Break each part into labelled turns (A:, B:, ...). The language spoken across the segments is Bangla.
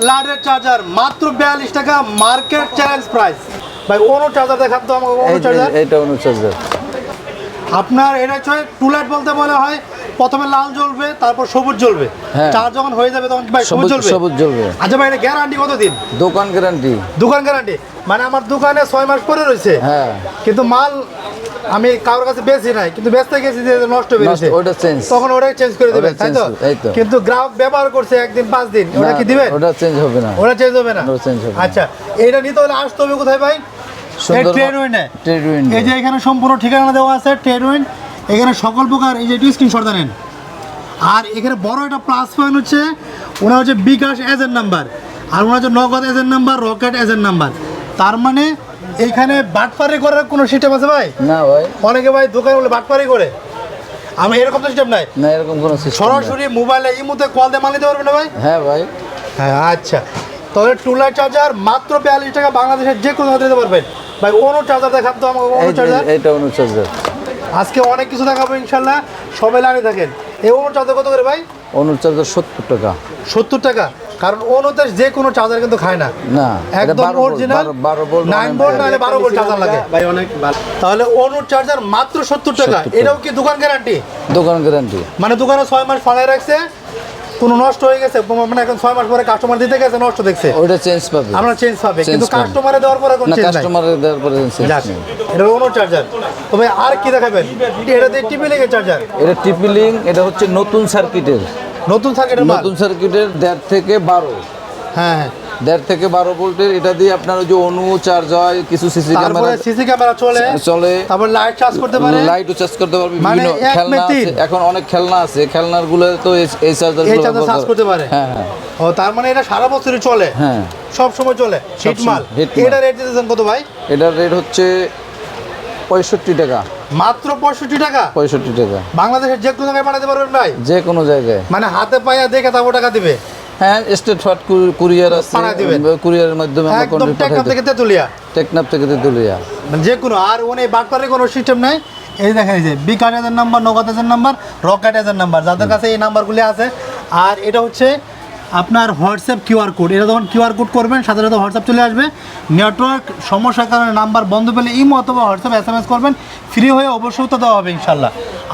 A: লাডের চার্জার মাত্র 42 টাকা, মার্কেট চ্যালেঞ্জ প্রাইস। ভাই ওনো চার্জার দেখান তো আমাকে। ওনো চার্জার,
B: এটা ওনো চার্জার।
A: আপনার এটা হচ্ছে টুলাইট বলতে বলা হয়, প্রথমে লাল জ্বলবে তারপর সবুজ জ্বলবে, চার্জ যখন হয়ে যাবে তখন ভাই সবুজ জ্বলবে।
B: সবুজ জ্বলবে।
A: আচ্ছা ভাই, এটা গ্যারান্টি কতদিন?
B: দোকান গ্যারান্টি।
A: দোকান গ্যারান্টি মানে আমার দোকানে 6 মাস পরে রয়েছে,
B: হ্যাঁ,
A: কিন্তু মাল আমি কারোর কাছে বেশি নাই, কিন্তু বেচতে গেছি যে নষ্ট হয়ে গেছে,
B: ওটা চেঞ্জ,
A: তখন ওটাই চেঞ্জ করে দিবেন, তাই তো? কিন্তু গ্রাহক ব্যবহার করছে একদিন 5 দিন, ওটা কি দিবেন?
B: ওটা চেঞ্জ হবে না,
A: ওটা চেঞ্জ হবে না। আচ্ছা, এটা নিতে হলে আসতে হবে কোথায় ভাই? ট্রেডউইনে। এই যে এখানে সম্পূর্ণ ঠিকানা দেওয়া আছে, ট্রেডউইন। এখানে সকল প্রকার, এই যে একটু স্ক্রিনশট দেন। আর এখানে বড় একটা প্লাস পয়েন্ট হচ্ছে ওনার হচ্ছে বিকাশ এজেন্ট নাম্বার, আর ওনার হচ্ছে নগদ agent number, rocket agent number. তার মানে এইখানে বাটপারি করার কোনো সিস্টেম আছে ভাই?
B: না ভাই,
A: অনেকে ভাই দোকানে বলে বাটপারি করে, আমি এরকম সিস্টেম নাই।
B: না, এরকম কোনো সিস্টেম
A: সরাসরি মোবাইলে ইমুতে কল দিয়ে মাল নিতে পারবেন না ভাই?
B: হ্যাঁ ভাই,
A: হ্যাঁ। আচ্ছা, তাহলে টুলাইট চার্জার মাত্র 42 টাকা, বাংলাদেশের যে কোনো দিতে পারবেন। ভাই ওনো চার্জার দেখান তো আমাকে। ওনো চার্জার,
B: এটা ওনো চার্জার।
A: আজকে অনেক কিছু দেখাবো ইনশাল্লাহ, সবাই লাইনে থাকেন। এই ওনো চার্জার কত করে ভাই?
B: ওনো চার্জার 70 টাকা।
A: 70 টাকা? কারণ ওনোতে যে কোনো চার্জার কিন্তু খায় না,
B: না,
A: একদম অরিজিনাল
B: 12 ভোল্ট
A: 9 ভোল্ট নাহলে 12 ভোল্ট চার্জার লাগে ভাই, অনেক ভালো। তাহলে ওনো চার্জার মাত্র 70 টাকা। এটাও কি দোকান গ্যারান্টি?
B: দোকান গ্যারান্টি
A: মানে দোকানে 6 মাস ফালায় রাখছে, কোনো নষ্ট হয়ে গেছে মানে এখন 6 মাস পরে কাস্টমার দিতে গেছে, নষ্ট দেখছে,
B: ওটা চেঞ্জ পাবে,
A: আমরা চেঞ্জ পাবে, কিন্তু কাস্টমারে দেওয়ার পরে কোনো চেঞ্জ নাই।
B: কাস্টমারে দেওয়ার পরে চেঞ্জ নেই।
A: এটা ওনো চার্জার। তবে আর কি দেখাবেন? এটা দিয়ে টিপি লিং এর চার্জার।
B: এটা টিপি লিং, এটা হচ্ছে নতুন সার্কিটের,
A: নতুন সার্কিটের মাল।
B: নতুন সার্কিটের 1.5 থেকে 12।
A: হ্যাঁ হ্যাঁ,
B: 1.5 থেকে 12 ভোল্টের। এটা দিয়ে আপনার ওই যে অনু চার্জ হয়, কিছু সিসি ক্যামেরা,
A: সিসি ক্যামেরা চলে, তারপর লাইট চার্জ করতে পারে,
B: লাইটও চার্জ করতে পারবে।
A: মানে
B: বিভিন্ন খেলনা আছে, এখন অনেক খেলনা আছে, খেলনারগুলো তো এই চার্জারগুলো
A: চার্জ করতে পারে।
B: হ্যাঁ হ্যাঁ।
A: ও, তার মানে এটা সারা বছরই চলে?
B: হ্যাঁ,
A: সব সময় চলে, হিট মাল। এটা রেট দিতেছেন কত ভাই?
B: এটার রেট হচ্ছে 65 টাকা।
A: মাত্র 65 টাকা?
B: 65 টাকা।
A: বাংলাদেশের যে কোনো জায়গায় পাঠাতে পারবেন ভাই?
B: যে কোনো জায়গায়,
A: মানে হাতে পায়ে দেখে তারপর টাকা দিবে?
B: হ্যাঁ, স্টেট ফার্স্ট কুরিয়ার আছে, কুরিয়ারের মাধ্যমে আমরা
A: একদম টেকনাফ থেকে তেতুলিয়া।
B: টেকনাফ থেকে তেতুলিয়া,
A: মানে যে কোনো। আর উনি বাটপারে কোনো সিস্টেম নাই। এই দেখেন, এই যে বিকাশ এজেন্ট নাম্বার, নগদ agent number, rocket agent number, যাদের কাছে এই নাম্বারগুলি আছে। আর এটা হচ্ছে আপনার হোয়াটসঅ্যাপ কিউআর কোড। এটা যখন কিউআর কোড করবেন, সাথে সাথে হোয়াটসঅ্যাপ চলে আসবে। নেটওয়ার্ক সমস্যার কারণে নাম্বার বন্ধ পেলে ইমো অথবা হোয়াটসঅ্যাপ SMS করবেন, ফ্রি হয়ে অবশ্যই তো দেওয়া হবে ইনশাল্লাহ।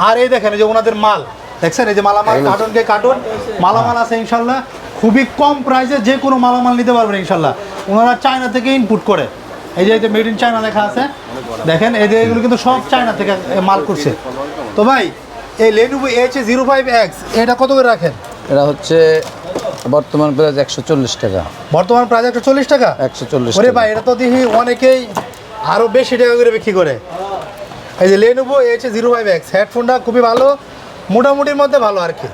A: আর এই দেখেন, এই যে ওনাদের মাল দেখছেন, এই যে মালামাল, কার্টনকে কার্টন মালামাল আছে ইনশাল্লাহ। খুবই কম প্রাইসে যে কোনো মালামাল নিতে পারবেন ইনশাল্লাহ। ওনারা চায়না থেকে ইনপুট করে, এই যে মেড ইন চায়না লেখা আছে, দেখেন এই যে এগুলো কিন্তু সব চায়না থেকে মাল করছে। তো ভাই, এই Lenovo H05X এটা কত করে রাখেন?
B: এটা হচ্ছে বর্তমান প্রাইস 140 টাকা।
A: বর্তমান প্রাইস 140 টাকা?
B: 140
A: ওরে
B: টাকা।
A: ভাই, এটা তো দেখি অনেকেই আরও বেশি টাকা করে বিক্রি করে। এই যে Lenovo H05X হেডফোনটা খুবই ভালো, মোটামুটির মধ্যে ভালো আর কি।